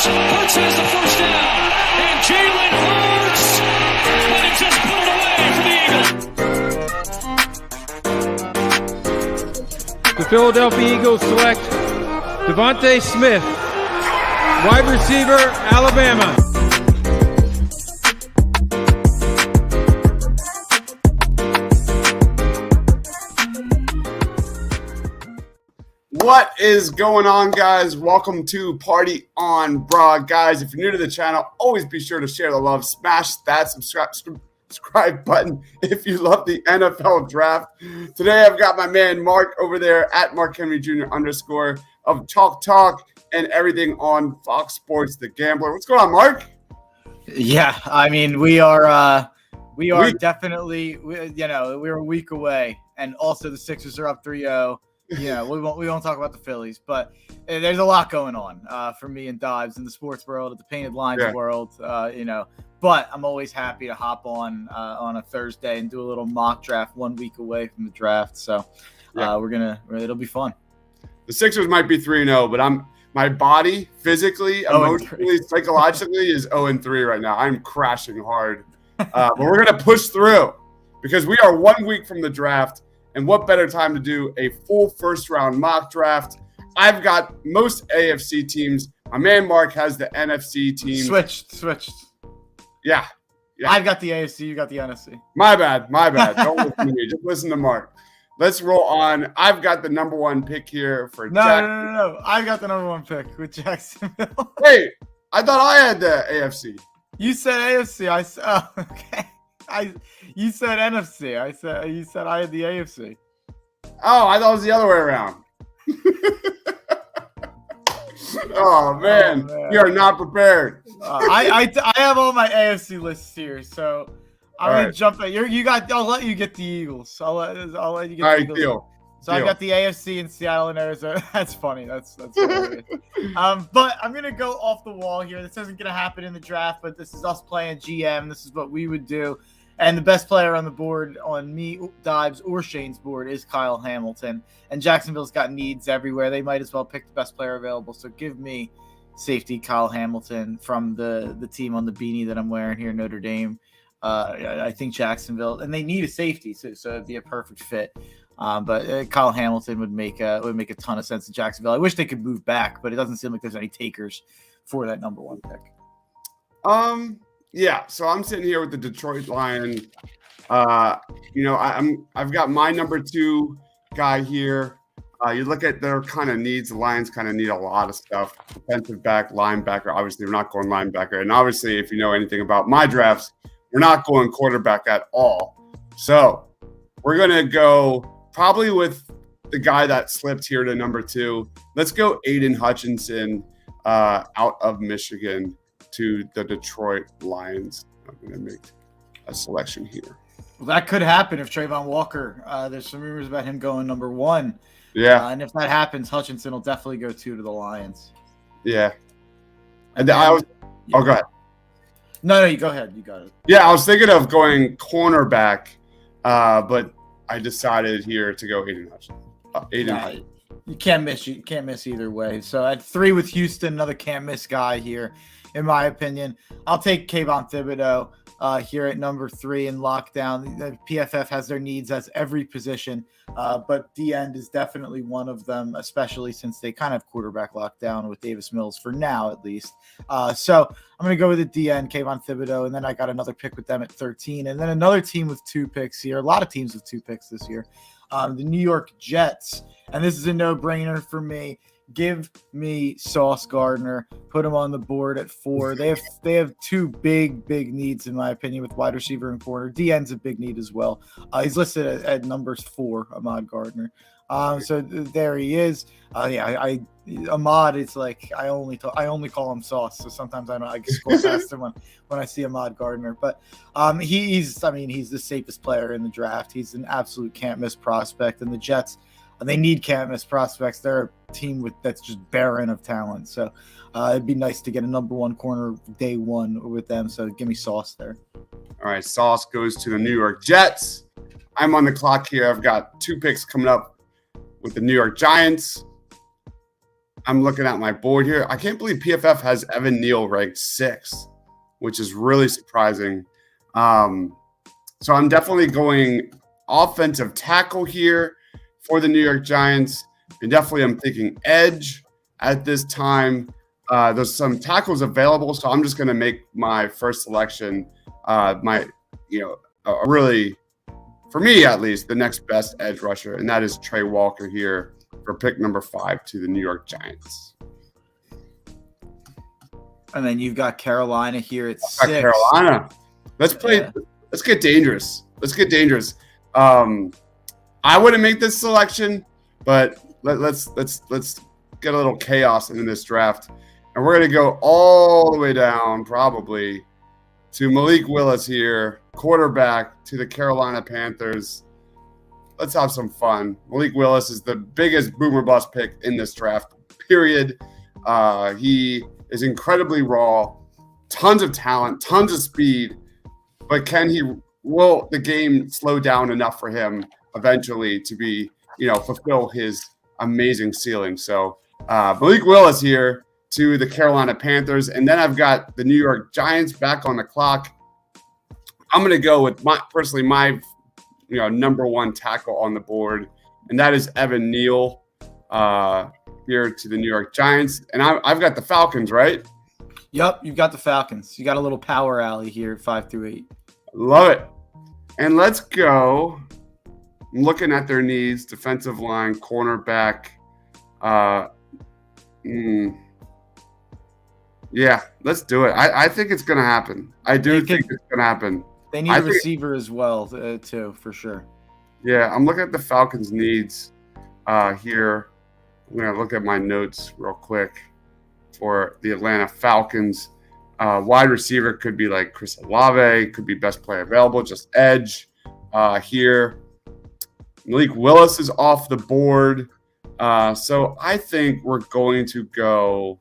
Hurts. Hurts has the first down. And Jalen Hurts. But it just put it away for the Eagles. The Philadelphia Eagles select Devontae Smith, wide receiver, Alabama. What is going on, guys? Welcome to Party on Broad. Guys, if you're new to the channel, always be sure to share the love. Smash that subscribe button if you love the NFL draft. Today, I've got my man Mark over there at Mark Henry Jr. _, of Chalk Talk and everything on Fox Sports The Gambler. What's going on, Mark? Yeah, I mean, we are definitely, we're a week away, and also the Sixers are up 3-0. Yeah, we won't talk about the Phillies, but there's a lot going on for me and Deibs in the sports world, at the painted lines world, But I'm always happy to hop on a Thursday and do a little mock draft 1 week away from the draft. So it'll be fun. The Sixers might be 3-0, but my body, physically, emotionally, psychologically, is 0-3 right now. I'm crashing hard, but we're gonna push through because we are 1 week from the draft. And what better time to do a full first-round mock draft? I've got most AFC teams. My man Mark has the NFC team. Switched. Yeah. I've got the AFC. You got the NFC. My bad. Don't listen to me. Just listen to Mark. Let's roll on. I've got the number one pick here for Jacksonville. No. I got the number one pick with Jacksonville. Wait, I thought I had the AFC. You said AFC. Okay. You said NFC. You said I had the AFC. Oh, I thought it was the other way around. Oh man, you are not prepared. I have all my AFC lists here, so I'm gonna jump at you. I'll let you get the Eagles. I'll let you get the Eagles. Deal. I got the AFC in Seattle and Arizona. That's funny. That's hilarious. But I'm gonna go off the wall here. This isn't gonna happen in the draft, but this is us playing GM. This is what we would do. And the best player on the board on me, Deibs, or Shane's board is Kyle Hamilton. And Jacksonville's got needs everywhere. They might as well pick the best player available. So give me safety Kyle Hamilton from the team on the beanie that I'm wearing here, Notre Dame. I think Jacksonville, and they need a safety, so it'd be a perfect fit. But Kyle Hamilton would make a ton of sense in Jacksonville. I wish they could move back, but it doesn't seem like there's any takers for that number one pick. Yeah, so I'm sitting here with the Detroit Lions. I've got my number two guy here. You look at their kind of needs. The Lions kind of need a lot of stuff. Defensive back, linebacker. Obviously, we're not going linebacker. And obviously, if you know anything about my drafts, we're not going quarterback at all. So we're going to go probably with the guy that slipped here to number two. Let's go Aiden Hutchinson out of Michigan to the Detroit Lions. I'm going to make a selection here. Well, that could happen if Trayvon Walker. There's some rumors about him going number one. Yeah. And if that happens, Hutchinson will definitely go two to the Lions. Yeah. And go ahead. No, you go ahead. You got it. Yeah, I was thinking of going cornerback, but I decided here to go Aiden Hutchinson. Hutchinson. You can't miss. You can't miss either way. So at 3 with Houston, another can't miss guy here, in my opinion. I'll take Kayvon Thibodeau here at number 3 in lockdown. The PFF has their needs as every position, but D end is definitely one of them, especially since they kind of quarterback lockdown with Davis Mills for now, at least. So I'm going to go with the D end, Kayvon Thibodeau, and then I got another pick with them at 13, and then another team with 2 picks here. A lot of teams with 2 picks this year. The New York Jets, and this is a no-brainer for me. Give me Sauce Gardner. Put him on the board at 4. They have 2 big needs, in my opinion, with wide receiver and corner. DN's a big need as well. He's listed at numbers 4, Ahmad Gardner. So there he is. Ahmad, it's like I only call him Sauce. So sometimes I scroll past him when I see Ahmad Gardner. But he's the safest player in the draft. He's an absolute can't miss prospect, and the Jets. They need can't miss prospects. They're a team that's just barren of talent. So it'd be nice to get a number 1 corner day 1 with them. So give me Sauce there. All right, Sauce goes to the New York Jets. I'm on the clock here. I've got 2 picks coming up with the New York Giants. I'm looking at my board here. I can't believe PFF has Evan Neal ranked 6th, which is really surprising. So I'm definitely going offensive tackle here for the New York Giants. And definitely I'm thinking edge at this time. There's some tackles available, so I'm just going to make my first selection really, for me at least, the next best edge rusher, and that is Trey Walker here for pick number 5 to the New York Giants. And then you've got Carolina here at 6. Carolina. Let's play. Yeah. Let's get dangerous. I wouldn't make this selection, but let's get a little chaos in this draft. And we're going to go all the way down probably to Malik Willis here, quarterback to the Carolina Panthers. Let's have some fun. Malik Willis is the biggest boomer bust pick in this draft, period. He is incredibly raw, tons of talent, tons of speed, but will the game slow down enough for him eventually to be, fulfill his amazing ceiling? So Malik Willis here to the Carolina Panthers. And then I've got the New York Giants back on the clock. I'm going to go with my number 1 tackle on the board, and that is Evan Neal here to the New York Giants. And I've got the Falcons, right? Yep, you've got the Falcons. You got a little power alley here, 5 through 8. Love it. And let's go. I'm looking at their needs: defensive line, cornerback. Yeah, let's do it. I think it's going to happen. I think it's going to happen. They need a receiver as well, too, for sure. Yeah, I'm looking at the Falcons' needs here. I'm going to look at my notes real quick for the Atlanta Falcons. Wide receiver could be like Chris Olave, could be best player available, just edge here. Malik Willis is off the board. So I think we're going to go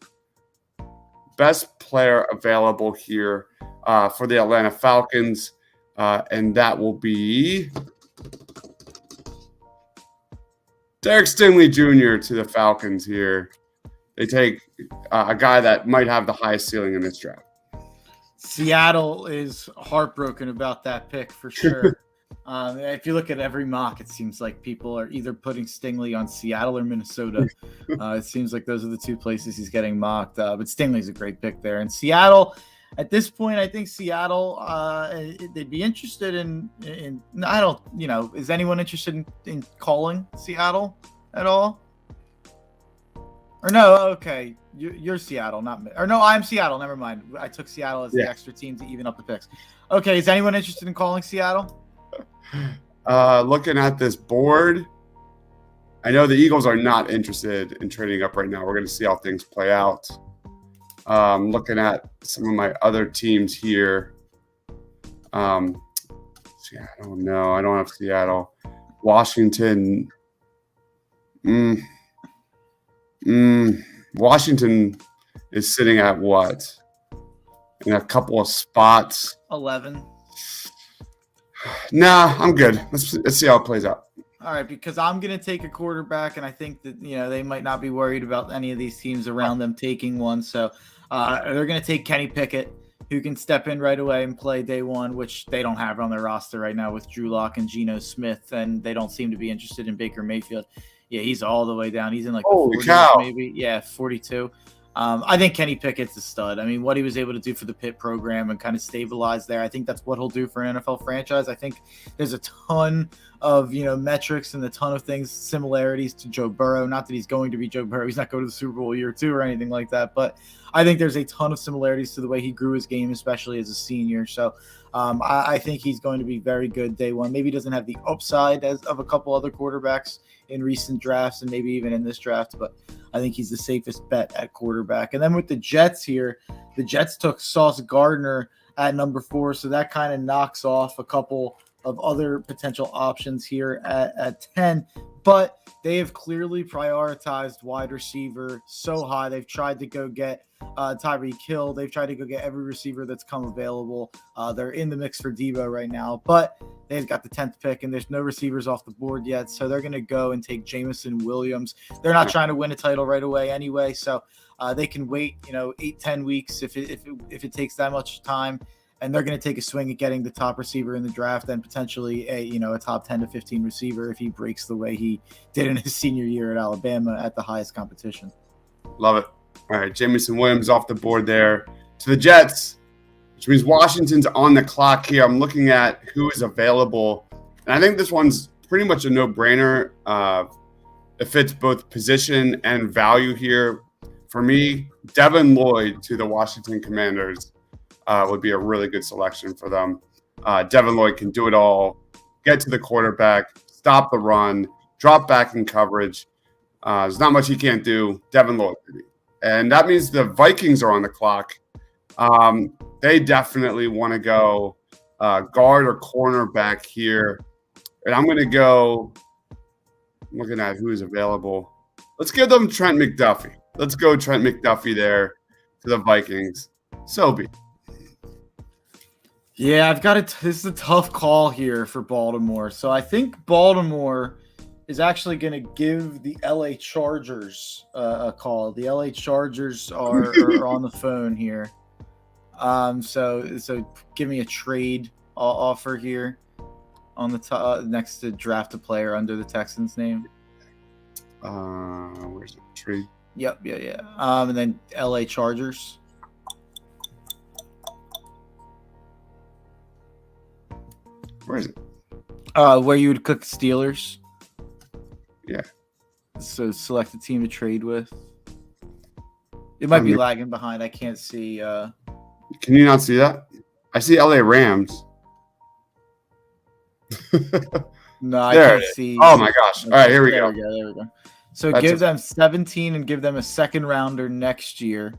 best player available here for the Atlanta Falcons. And that will be Derek Stingley Jr. to the Falcons here. They take a guy that might have the highest ceiling in this draft. Seattle is heartbroken about that pick for sure. If you look at every mock, it seems like people are either putting Stingley on Seattle or Minnesota. It seems like those are the 2 places he's getting mocked. But Stingley's a great pick there. And Seattle, at this point, I think Seattle, they'd be interested in I don't, is anyone interested in calling Seattle at all? Or no, okay, you're Seattle, not me. Or no, I'm Seattle, never mind. I took Seattle as the extra team to even up the picks. Okay, is anyone interested in calling Seattle? Looking at this board, I know the Eagles are not interested in trading up right now. We're going to see how things play out. Looking at some of my other teams here. I don't know. I don't have Seattle. Washington. Washington is sitting at what? In a couple of spots. 11. Nah, I'm good. Let's see how it plays out. All right, because I'm going to take a quarterback, and I think that, they might not be worried about any of these teams around them taking one. So they're going to take Kenny Pickett, who can step in right away and play day one, which they don't have on their roster right now with Drew Lock and Geno Smith, and they don't seem to be interested in Baker Mayfield. Yeah, he's all the way down. He's in like the 40s, maybe. Yeah, 42. I think Kenny Pickett's a stud. I mean, what he was able to do for the Pitt program and kind of stabilize there, I think that's what he'll do for an NFL franchise. I think there's a ton of, metrics and a ton of things, similarities to Joe Burrow. Not that he's going to be Joe Burrow. He's not going to the Super Bowl year 2 or anything like that. But I think there's a ton of similarities to the way he grew his game, especially as a senior. So I think he's going to be very good day one. Maybe he doesn't have the upside of a couple other quarterbacks in recent drafts and maybe even in this draft, but I think he's the safest bet at quarterback. And then with the Jets here, the Jets took Sauce Gardner at number 4, so that kind of knocks off a couple of other potential options here at 10. But they have clearly prioritized wide receiver so high. They've tried to go get Tyreek Hill. They've tried to go get every receiver that's come available. They're in the mix for Debo right now, but They've got the 10th pick, and there's no receivers off the board yet. So they're going to go and take Jameson Williams. They're not trying to win a title right away anyway. So they can wait, 8-10 weeks if it takes that much time. And they're going to take a swing at getting the top receiver in the draft and potentially a top 10 to 15 receiver if he breaks the way he did in his senior year at Alabama at the highest competition. Love it. All right, Jameson Williams off the board there to the Jets, which means Washington's on the clock here. I'm looking at who is available, and I think this one's pretty much a no-brainer. It fits both position and value here. For me, Devin Lloyd to the Washington Commanders would be a really good selection for them. Devin Lloyd can do it all, get to the quarterback, stop the run, drop back in coverage. There's not much he can't do. Devin Lloyd. And that means the Vikings are on the clock. They definitely want to go guard or cornerback here. And I'm going to go – I'm looking at who is available. Let's give them Trent McDuffie. Let's go Trent McDuffie there to the Vikings. So be. Yeah, I've got it. This is a tough call here for Baltimore. So I think Baltimore is actually going to give the LA Chargers a call. The LA Chargers are on the phone here. So give me a trade offer here on the top next to draft a player under the Texans name. Where's the trade? Yep, yeah. And then LA Chargers. Where is it? Where you would click Steelers. Yeah. So select a team to trade with. It might be lagging behind. I can't see. Can you not see that? I see LA Rams. No, I can't see. Oh my gosh! All right, here we go. There we go. So give them 17 and give them a second rounder next year,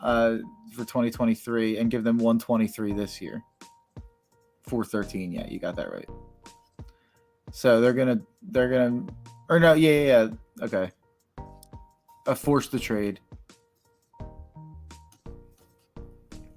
for 2023, and give them 123 this year. 413. Yeah, you got that right. So they're gonna, or no, yeah. Okay. Force the trade.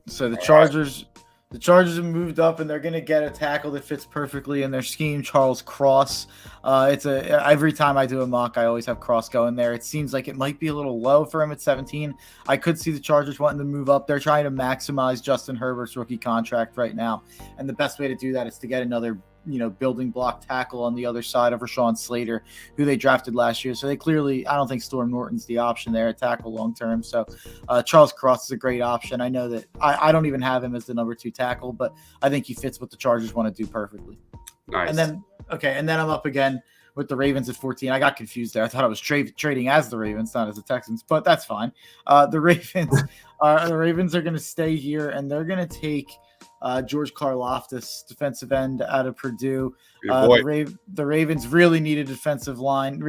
So the Chargers have moved up, and they're going to get a tackle that fits perfectly in their scheme. Charles Cross. Every time I do a mock, I always have Cross going there. It seems like it might be a little low for him at 17. I could see the Chargers wanting to move up. They're trying to maximize Justin Herbert's rookie contract right now, and the best way to do that is to get another building block tackle on the other side of Rashawn Slater, who they drafted last year. So they clearly, I don't think Storm Norton's the option there at tackle long term. So Charles Cross is a great option. I know that I don't even have him as the number 2 tackle, but I think he fits what the Chargers want to do perfectly. Nice. And then I'm up again with the Ravens at 14. I got confused there. I thought I was trading as the Ravens, not as the Texans, but that's fine. The Ravens are going to stay here, and they're going to take George Karlaftis, defensive end out of Purdue. The Ravens really needed defensive line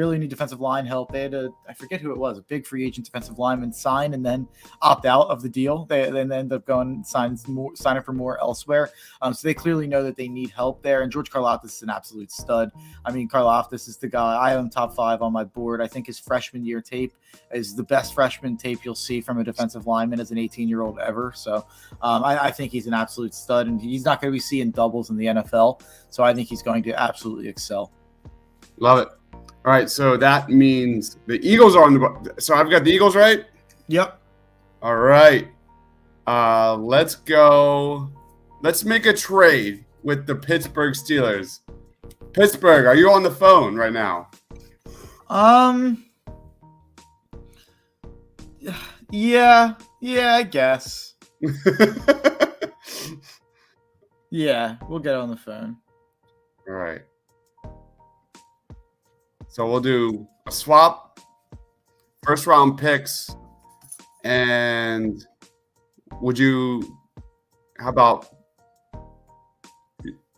help. They had I forget who it was, a big free agent defensive lineman sign and then opt out of the deal. They then end up going sign up for more elsewhere. So they clearly know that they need help there. And George Karlaftis is an absolute stud. I mean, Karlaftis is the guy. I have him top 5 on my board. I think his freshman year tape is the best freshman tape you'll see from a defensive lineman as an 18-year-old ever. So I think he's an absolute stud, and he's not going to be seeing doubles in the NFL. So I think he's going to absolutely excel. Love it. All right, so that means the Eagles are on the – so I've got the Eagles, right? Yep. All right. Let's go. Let's make a trade with the Pittsburgh Steelers. Pittsburgh, are you on the phone right now? Yeah, I guess. Yeah, we'll get on the phone. All right. So we'll do a swap, first round picks, and how about,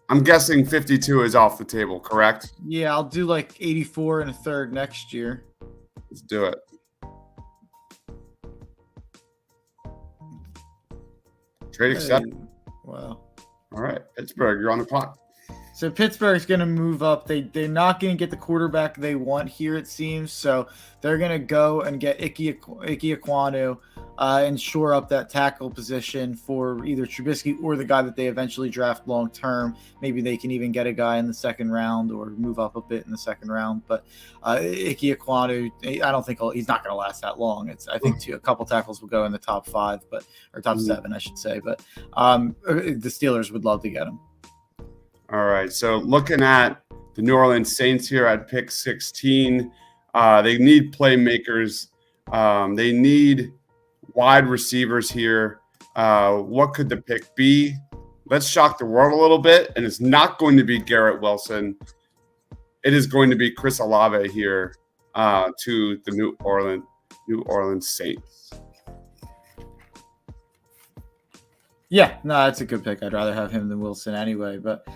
I'm guessing 52 is off the table, correct? Yeah, I'll do like 84 and a third next year. Let's do it. Trade accepted. Wow. All right, Pittsburgh, you're on the clock. So Pittsburgh's going to move up. They're not going to get the quarterback they want here, it seems. So they're going to go and get Ike Ekwonu. and shore up that tackle position for either Trubisky or the guy that they eventually draft long term. Maybe they can even get a guy in the second round or move up a bit in the second round. But Ike Ekwonu, I don't think he's not going to last that long. I think a couple tackles will go in the top 5, or top 7, I should say. But the Steelers would love to get him. All right. So looking at the New Orleans Saints here at pick 16, they need playmakers. They need wide receivers here. What could the pick be? Let's shock the world a little bit, and it's not going to be Garrett Wilson. It is going to be Chris Olave here to the New Orleans Saints. Yeah, no, that's a good pick. I'd rather have him than Wilson anyway. But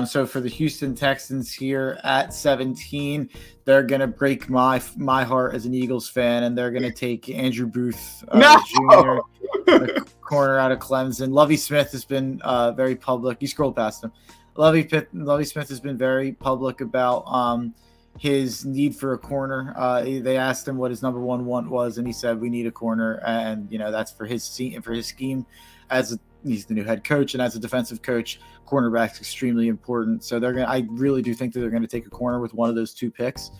so for the Houston Texans here at 17, they're gonna break my heart as an Eagles fan, and they're gonna take Andrew Booth Jr., the corner out of Clemson. Lovie Smith has been very public. You scrolled past him. Lovie Smith has been very public about his need for a corner. They asked him what his number one want was, and he said, "We need a corner," and that's for his scheme. He's the new head coach, and as a defensive coach, cornerback's extremely important. So I really do think that they're going to take a corner with one of those 2 picks.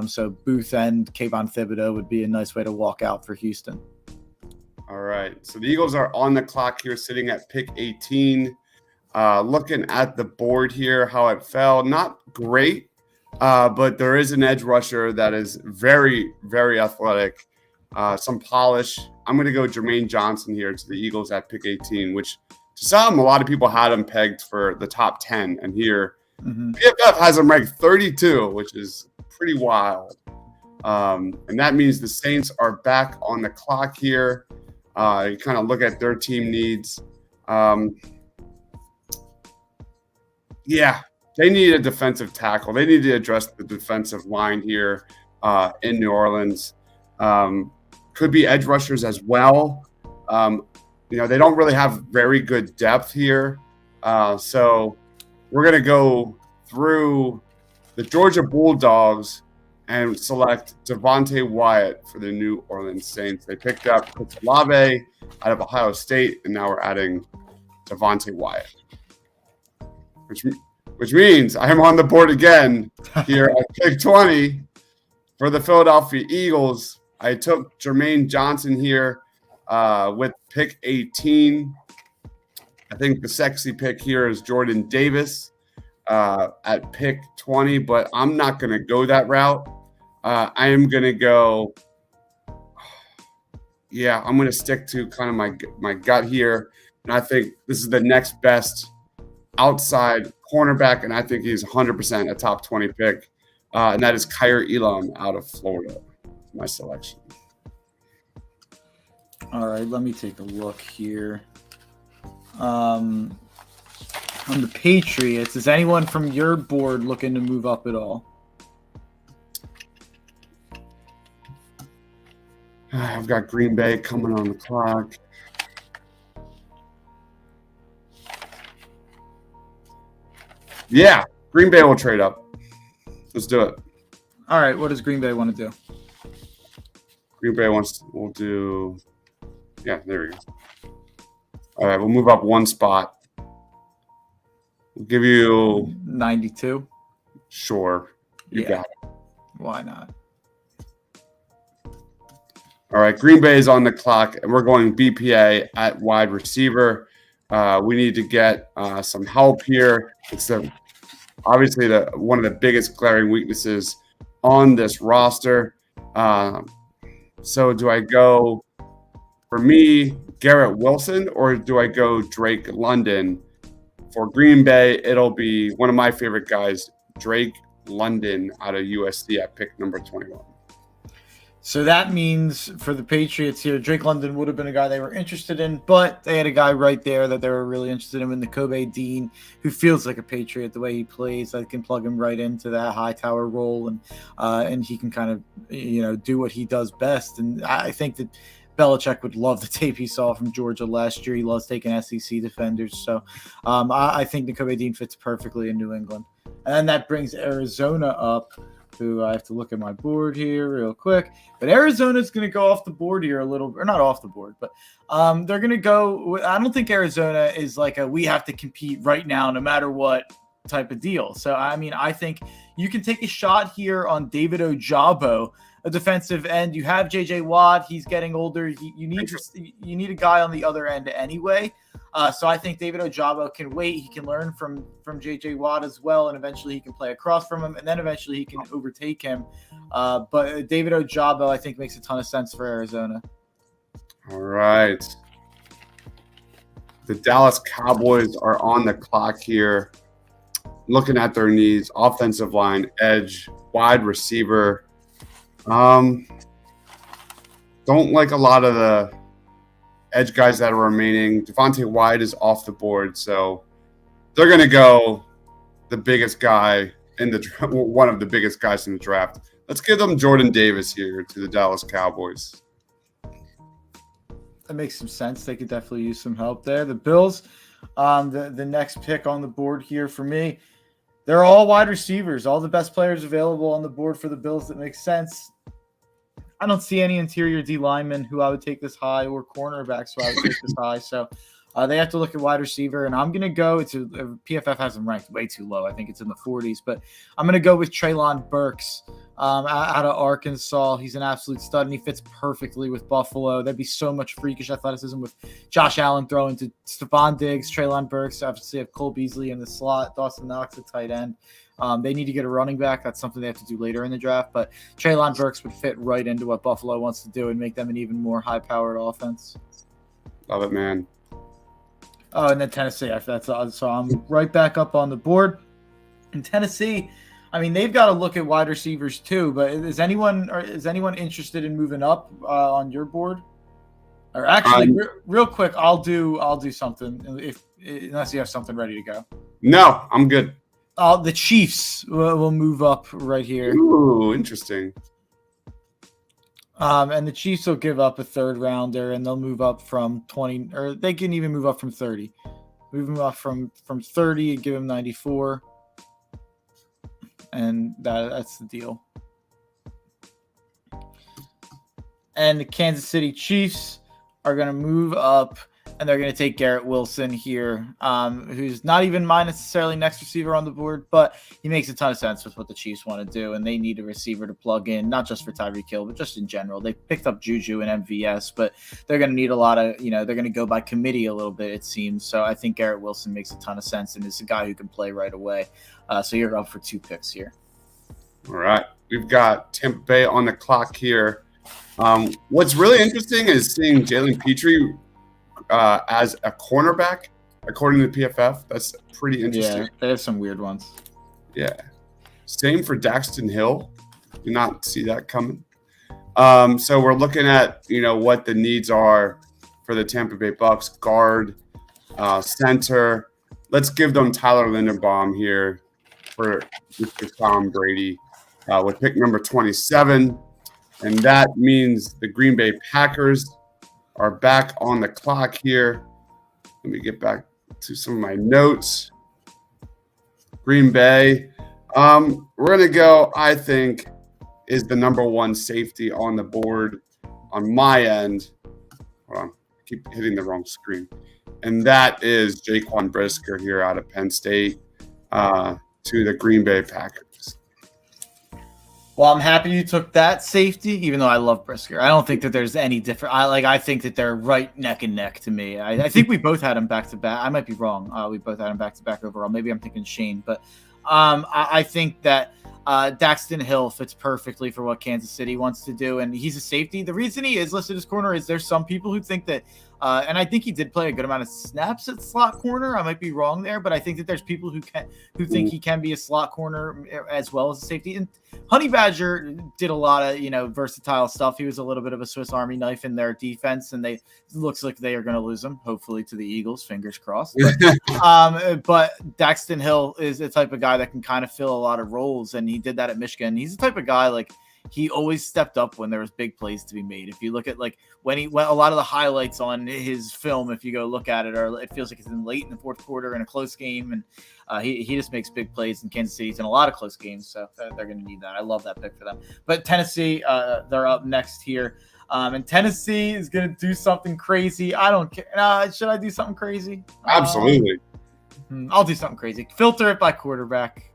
So Booth and Kayvon Thibodeau would be a nice way to walk out for Houston. All right. So the Eagles are on the clock here, sitting at pick 18. Looking at the board here, how it fell, not great, but there is an edge rusher that is very, very athletic, some polish. I'm going to go Jermaine Johnson here to the Eagles at pick 18, which to some, a lot of people had him pegged for the top 10. And here, PFF has him ranked 32, which is pretty wild. And that means the Saints are back on the clock here. You kind of look at their team needs. Yeah, they need a defensive tackle. They need to address the defensive line here in New Orleans. Could be edge rushers as well. They don't really have very good depth here. So we're going to go through the Georgia Bulldogs and select Devontae Wyatt for the New Orleans Saints. They picked up Chris Olave out of Ohio State, and now we're adding Devontae Wyatt, which means I am on the board again here at pick 20 for the Philadelphia Eagles. I took Jermaine Johnson here with pick 18. I think the sexy pick here is Jordan Davis at pick 20, but I'm not going to go that route. I am going to go I'm going to stick to kind of my gut here, and I think this is the next best outside cornerback, and I think he's 100% a top 20 pick, and that is Kyer Elam out of Florida. My selection. All right, let me take a look here. On the Patriots, is anyone from your board looking to move up at all? I've got Green Bay coming on the clock. Yeah, Green Bay will trade up. Let's do it. All right, what does Green Bay want to do? Green Bay we'll do, there we go. All right, we'll move up one spot. We'll give you 92. Sure, you got it. Why not? All right, Green Bay is on the clock, and we're going BPA at wide receiver. We need to get some help here. It's obviously one of the biggest glaring weaknesses on this roster. So do I go, for me, Garrett Wilson, or do I go Drake London? For Green Bay, it'll be one of my favorite guys, Drake London out of USC at pick number 21. So that means for the Patriots here, Drake London would have been a guy they were interested in, but they had a guy right there that they were really interested in Nakobe Dean, who feels like a Patriot the way he plays. I can plug him right into that high tower role, and he can kind of do what he does best. And I think that Belichick would love the tape he saw from Georgia last year. He loves taking SEC defenders, so I think Nakobe Dean fits perfectly in New England. And that brings Arizona up. who I have to look at my board here real quick. But Arizona's going to go off the board here a little, or not off the board, but they're going to go. I don't think Arizona is like a we have to compete right now no matter what type of deal. So, I mean, I think you can take a shot here on David Ojabo, a defensive end. You have J.J. Watt. He's getting older. You need a guy on the other end anyway. So I think David Ojabo can wait. He can learn from J.J. Watt as well, and eventually he can play across from him, and then eventually he can overtake him. But David Ojabo, I think, makes a ton of sense for Arizona. All right. The Dallas Cowboys are on the clock here. Looking at their needs, offensive line, edge, wide receiver. Don't like a lot of the edge guys that are remaining. Devontae White is off the board, so they're going to go the biggest guy in the one of the biggest guys in the draft. Let's give them Jordan Davis here to the Dallas Cowboys. That makes some sense. They could definitely use some help there. The Bills, the next pick on the board here for me, they're all wide receivers, all the best players available on the board for the Bills. That makes sense. I don't see any interior D linemen who I would take this high or cornerbacks who I would take this high. So they have to look at wide receiver, and I'm going to go to PFF has them ranked way too low. I think it's in the 40s, but I'm going to go with Treylon Burks out of Arkansas. He's an absolute stud, and he fits perfectly with Buffalo. There'd be so much freakish athleticism with Josh Allen throwing to Stephon Diggs, Treylon Burks. Obviously, have Cole Beasley in the slot, Dawson Knox at tight end. They need to get a running back. That's something they have to do later in the draft. But Treylon Burks would fit right into what Buffalo wants to do and make them an even more high-powered offense. Love it, man. Oh, and then Tennessee. So I'm right back up on the board. In Tennessee, I mean, they've got to look at wide receivers too. But is anyone interested in moving up on your board? Or actually, real quick, I'll do something unless you have something ready to go. No, I'm good. The Chiefs will move up right here. Ooh, interesting. And the Chiefs will give up a third rounder, and they'll move up from 20, or they can even move up from 30. Move them up from 30 and give them 94. And that's the deal. And the Kansas City Chiefs are going to move up, and they're going to take Garrett Wilson here, who's not even my necessarily next receiver on the board, but he makes a ton of sense with what the Chiefs want to do, and they need a receiver to plug in, not just for Tyreek Hill, but just in general. They picked up Juju and MVS, but they're going to need a lot of, they're going to go by committee a little bit, it seems. So I think Garrett Wilson makes a ton of sense and is a guy who can play right away. So you're up for 2 picks here. All right. We've got Tampa Bay on the clock here. What's really interesting is seeing Jalen Petrie as a cornerback, according to the PFF. That's pretty interesting. Yeah, they have some weird ones. Yeah. Same for Daxton Hill. Do not see that coming. So we're looking at, what the needs are for the Tampa Bay Bucks. Guard, center. Let's give them Tyler Linderbaum here for Mr. Tom Brady with pick number 27. And that means the Green Bay Packers are back on the clock here. Let me get back to some of my notes. Green Bay. We're going to go, I think, is the number one safety on the board on my end. Hold on. I keep hitting the wrong screen. And that is Jaquan Brisker here out of Penn State to the Green Bay Packers. Well, I'm happy you took that safety, even though I love Brisker. I don't think that there's any different. I think that they're right neck and neck to me. I think we both had him back to back. I might be wrong. We both had him back to back overall. Maybe I'm thinking Shane, but I think that Daxton Hill fits perfectly for what Kansas City wants to do, and he's a safety. The reason he is listed as corner is there's some people who think that, and I think he did play a good amount of snaps at slot corner. I might be wrong there, but I think that there's people who think he can be a slot corner as well as a safety. And Honey Badger did a lot of versatile stuff. He was a little bit of a Swiss Army knife in their defense, and it looks like they are going to lose him, hopefully to the Eagles. Fingers crossed. But Daxton Hill is the type of guy that can kind of fill a lot of roles, and he did that at Michigan. He's the type of guy he always stepped up when there was big plays to be made. If you look at like when a lot of the highlights on his film, if you go look at it, or it feels like it's late in the fourth quarter in a close game, and he just makes big plays in Kansas City's in a lot of close games. So they're going to need that. I love that pick for them. But Tennessee, they're up next here. And Tennessee is going to do something crazy. I don't care. Should I do something crazy? Absolutely. I'll do something crazy. Filter it by quarterback.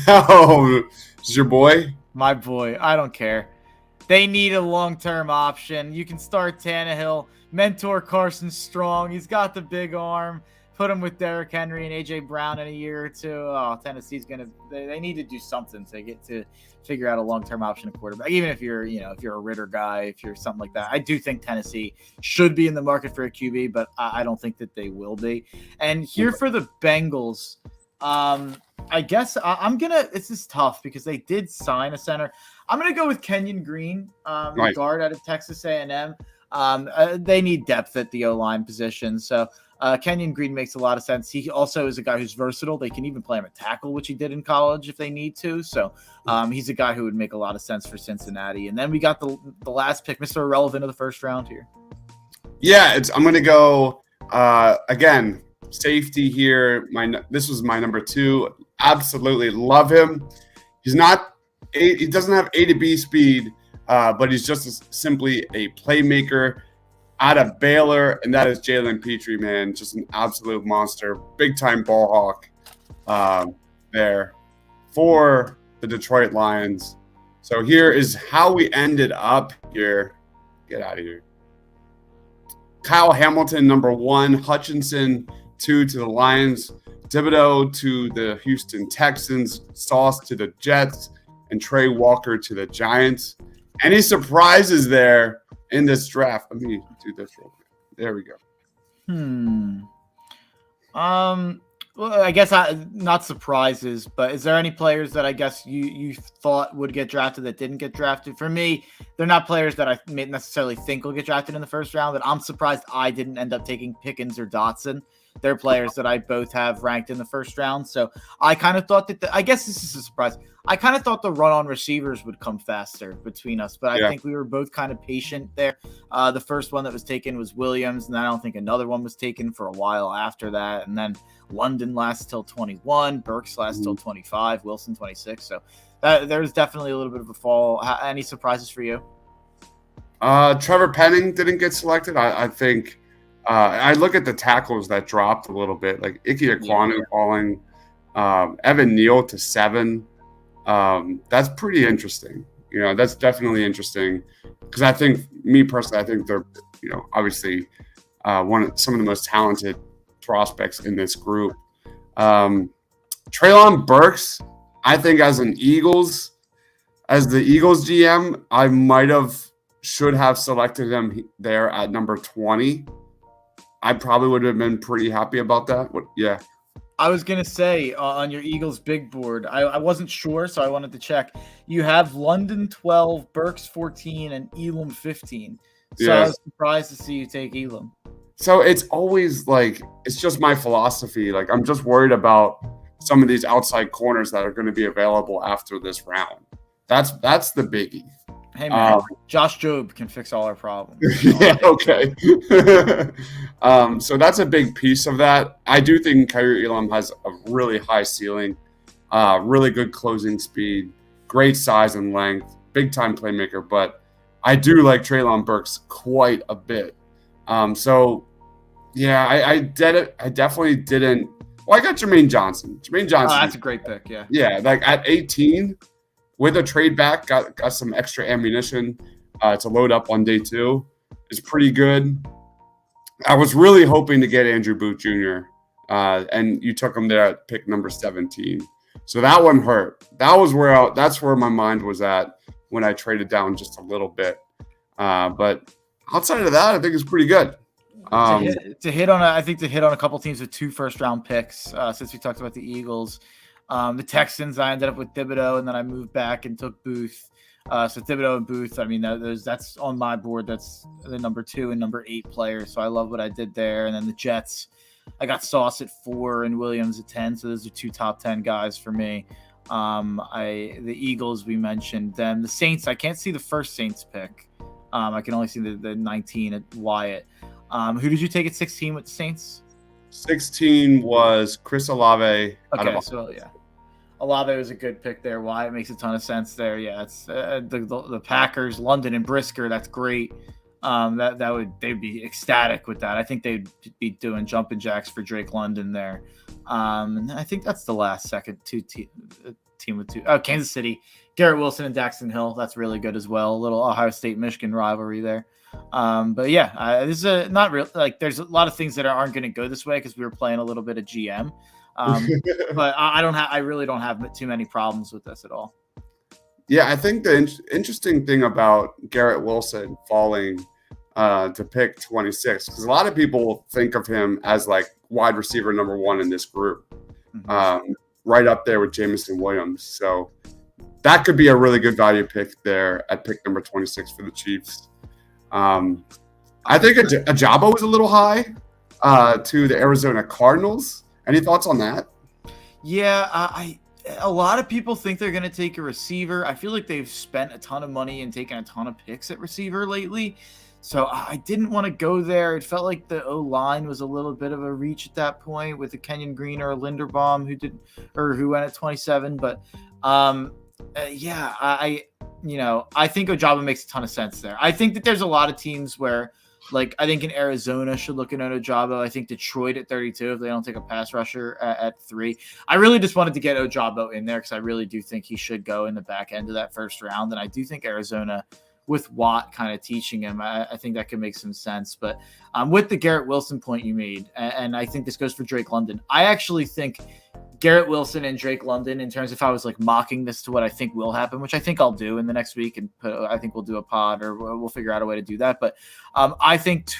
Oh, is your boy? My boy. I don't care. They need a long-term option. You can start Tannehill. Mentor Carson Strong. He's got the big arm. Put him with Derrick Henry and A.J. Brown in a year or two. Oh, Tennessee's going to – they need to do something to get to figure out a long-term option at quarterback. Even if you're, if you're a Ritter guy, if you're something like that. I do think Tennessee should be in the market for a QB, but I don't think that they will be. And here for the Bengals, I guess I'm going to – this is tough because they did sign a center. I'm going to go with Kenyon Green, Right. guard out of Texas A&M. They need depth at the O-line position, so – Kenyon Green makes a lot of sense. He also is a guy who's versatile. They can even play him at tackle, which he did in college if they need to. So he's a guy who would make a lot of sense for Cincinnati. And then we got the last pick, Mr. Irrelevant of the first round here. Yeah, I'm going to go, again, safety here. This was my number 2. Absolutely love him. He doesn't have A to B speed, but he's just simply a playmaker. Out of Baylor, and that is Jalen Petrie, man. Just an absolute monster. Big-time ball hawk there for the Detroit Lions. So here is how we ended up here. Get out of here. Kyle Hamilton, number 1. Hutchinson, 2 to the Lions. Thibodeau to the Houston Texans. Sauce to the Jets. And Trey Walker to the Giants. Any surprises there in this draft? Let me do this real quick. There we go. Well, I guess not surprises, but is there any players that I guess you thought would get drafted that didn't get drafted? For me, they're not players that I may necessarily think will get drafted in the first round, but I'm surprised I didn't end up taking Pickens or Dotson. They're players that I both have ranked in the first round. So I kind of thought that I guess this is a surprise. I kind of thought the run on receivers would come faster between us, but I think we were both kind of patient there. The first one that was taken was Williams, and I don't think another one was taken for a while after that. And then London lasts till 21, Burks lasts till 25, Wilson 26. So there's definitely a little bit of a fall. Any surprises for you? Trevor Penning didn't get selected. I think I look at the tackles that dropped a little bit, like Ike Ekwonu falling, Evan Neal to 7. That's pretty interesting. That's definitely interesting because I think, me personally, I think they're, obviously some of the most talented prospects in this group. Treylon Burks, I think as the Eagles GM, I should have selected him there at number 20. I probably would have been pretty happy about that. Yeah. I was going to say on your Eagles big board, I wasn't sure, so I wanted to check. You have London 12, Burks 14, and Elam 15. So I was surprised to see you take Elam. So it's always it's just my philosophy. I'm just worried about some of these outside corners that are going to be available after this round. That's the biggie. Hey, man, Josh Jobe can fix all our problems. Yeah, okay. So that's a big piece of that. I do think Kaiir Elam has a really high ceiling, really good closing speed, great size and length, big-time playmaker, but I do like Treylon Burks quite a bit. So, yeah, I definitely didn't. Well, I got Jermaine Johnson. Oh, that's a great pick, yeah. Yeah, at 18 – with a trade back, got some extra ammunition to load up on day 2. It's pretty good. I was really hoping to get Andrew Booth Jr., and you took him there at pick number 17. So that one hurt. That's where my mind was at when I traded down just a little bit. But outside of that, I think it's pretty good. To hit on a couple teams with 2 first-round picks, since we talked about the Eagles. The Texans, I ended up with Thibodeau, and then I moved back and took Booth. So Thibodeau and Booth, I mean, that's on my board. That's the number 2 and number 8 players. So I love what I did there. And then the Jets, I got Sauce at 4 and Williams at 10. So those are 2 top 10 guys for me. The Eagles, we mentioned them. The Saints, I can't see the first Saints pick. I can only see the 19 at Wyatt. Who did you take at 16 with the Saints? 16 was Chris Olave. Okay, so yeah. Olave was a good pick there. Wyatt makes a ton of sense there. Yeah, it's the Packers, London and Brisker. That's great. They'd be ecstatic with that. I think they'd be doing jumping jacks for Drake London there. And I think that's the last second team with two. Oh, Kansas City, Garrett Wilson and Daxton Hill. That's really good as well. A little Ohio State Michigan rivalry there. But yeah, this is not real. Like, there's a lot of things that aren't going to go this way because we were playing a little bit of GM. But I really don't have too many problems with this at all. Yeah, I think the interesting thing about Garrett Wilson falling to pick 26, because a lot of people think of him as like wide receiver number 1 in this group, right up there with Jameson Williams. So that could be a really good value pick there at pick number 26 for the Chiefs. I think Ajabo was a little high to the Arizona Cardinals. Any thoughts on that? Yeah, a lot of people think they're going to take a receiver. I feel like they've spent a ton of money and taken a ton of picks at receiver lately. So I didn't want to go there. It felt like the O-line was a little bit of a reach at that point with a Kenyon Green or a Linderbaum who went at 27. But yeah, I think Ojabo makes a ton of sense there. I think that there's a lot of teams where, like, I think in Arizona should look at Ojabo. I think Detroit at 32 if they don't take a pass rusher at 3. I really just wanted to get Ojabo in there because I really do think he should go in the back end of that first round. And I do think Arizona, with Watt kind of teaching him, I think that could make some sense. But with the Garrett Wilson point you made, and I think this goes for Drake London, I actually think Garrett Wilson and Drake London, in terms of if I was like mocking this to what I think will happen, which I think I'll do in the next week, and I think we'll do a pod or we'll figure out a way to do that. But I think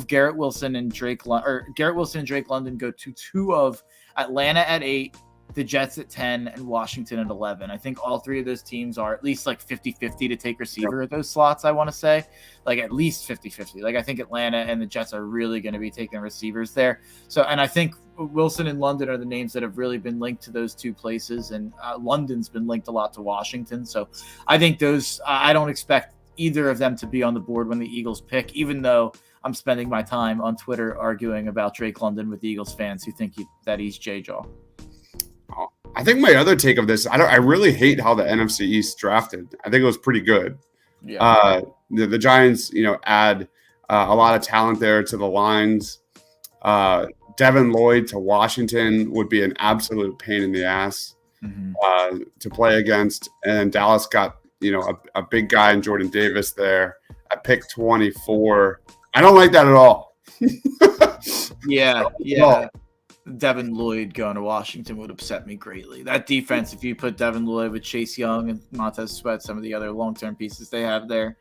Garrett Wilson and Drake London go to 2 of Atlanta at 8, the Jets at 10, and Washington at 11. I think all 3 of those teams are at least like 50-50 to take receiver at those slots, I want to say. Like at least 50-50. Like I think Atlanta and the Jets are really going to be taking receivers there. So, and I think Wilson and London are the names that have really been linked to those 2 places. And London's been linked a lot to Washington. So I think I don't expect either of them to be on the board when the Eagles pick, even though I'm spending my time on Twitter arguing about Drake London with the Eagles fans who think that he's J-Jaw. I think my other take of this, I really hate how the NFC East drafted. I think it was pretty good. Yeah. The Giants, add a lot of talent there to the lines. Devin Lloyd to Washington would be an absolute pain in the ass to play against. And Dallas got, a big guy in Jordan Davis there at pick 24. I don't like that at all. Yeah. Yeah. Devin Lloyd going to Washington would upset me greatly. That defense, if you put Devin Lloyd with Chase Young and Montez Sweat, some of the other long-term pieces they have there,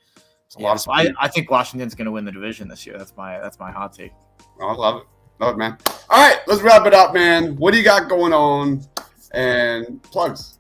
I think Washington's going to win the division this year. That's my hot take. I love it, man. All right, let's wrap it up, man. What do you got going on? And plugs.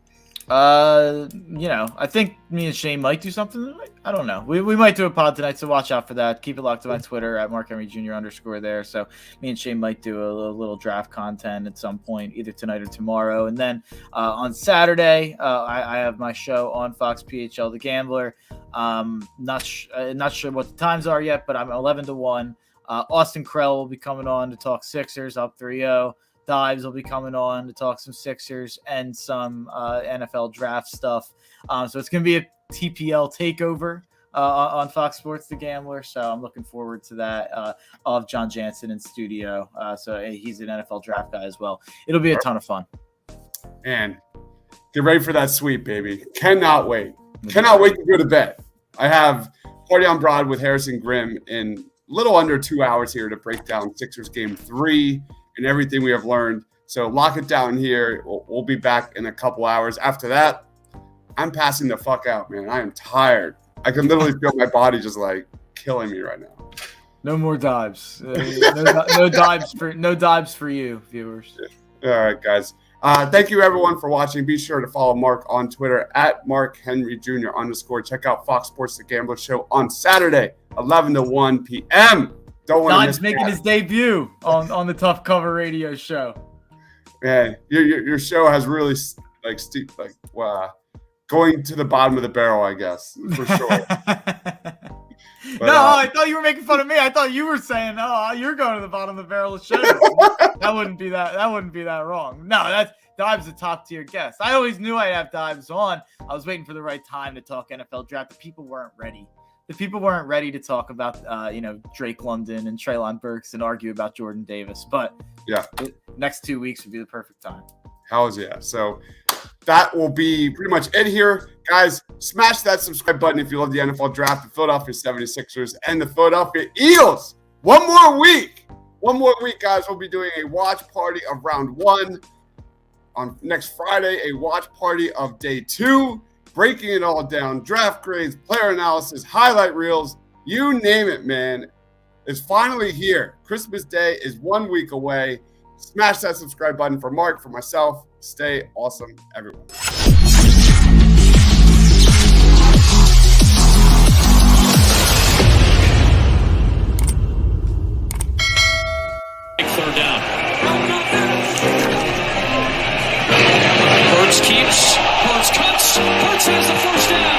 I think me and Shane might do something. I don't know. We might do a pod tonight, so watch out for that. Keep it locked to my Twitter at Mark Henry Jr. _ there. So me and Shane might do a little draft content at some point, either tonight or tomorrow. And then on Saturday, I have my show on Fox PHL, The Gambler. Not sure what the times are yet, but I'm 11 to 1. Austin Krell will be coming on to talk Sixers up 3-0. Deibs will be coming on to talk some Sixers and some NFL draft stuff. So it's going to be a TPL takeover on Fox Sports The Gambler. So I'm looking forward to that. I'll have John Jansen in studio. So he's an NFL draft guy as well. It'll be a ton of fun. And get ready for that sweep, baby. Cannot wait. Cannot wait to go to bed. I have Party on Broad with Harrison Grimm in little under 2 hours here to break down Sixers Game 3 and everything we have learned. So lock it down here. We'll be back in a couple hours. After that, I'm passing the fuck out, man. I am tired. I can literally feel my body just like killing me right now. No more Deibs. No Deibs for you, viewers. All right, guys. Thank you, everyone, for watching. Be sure to follow Mark on Twitter at Mark Henry Jr. _ Check out Fox Sports The Gambler Show on Saturday, 11 to 1 p.m. Don't want to miss making his debut on the Tough Cover Radio show. Man, your show has really wow, going to the bottom of the barrel, I guess, for sure. But, I thought you were making fun of me. I thought you were saying, "Oh, you're going to the bottom of the barrel of shows." That wouldn't be that wrong. No, that's Deibs a top tier guest. I always knew I'd have Deibs on. I was waiting for the right time to talk NFL draft. The people weren't ready. The people weren't ready to talk about, Drake London and Treylon Burks and argue about Jordan Davis. But yeah, next 2 weeks would be the perfect time. Hells yeah. So that will be pretty much it here. Guys, smash that subscribe button if you love the NFL draft, the Philadelphia 76ers, and the Philadelphia Eagles. One more week, guys. We'll be doing a watch party of round 1. On next Friday, a watch party of day 2. Breaking it all down, draft grades, player analysis, highlight reels, you name it, man. It's finally here. Christmas Day is 1 week away. Smash that subscribe button for Mark, for myself. Stay awesome, everyone. Third down. Hurts keeps. Hurts cuts. Hurts has the first down.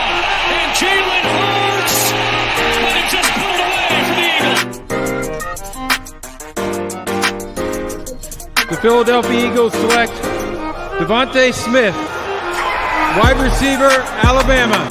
And Jalen Hurts might just put it away for the Eagles. The Philadelphia Eagles select Devontae Smith, wide receiver, Alabama.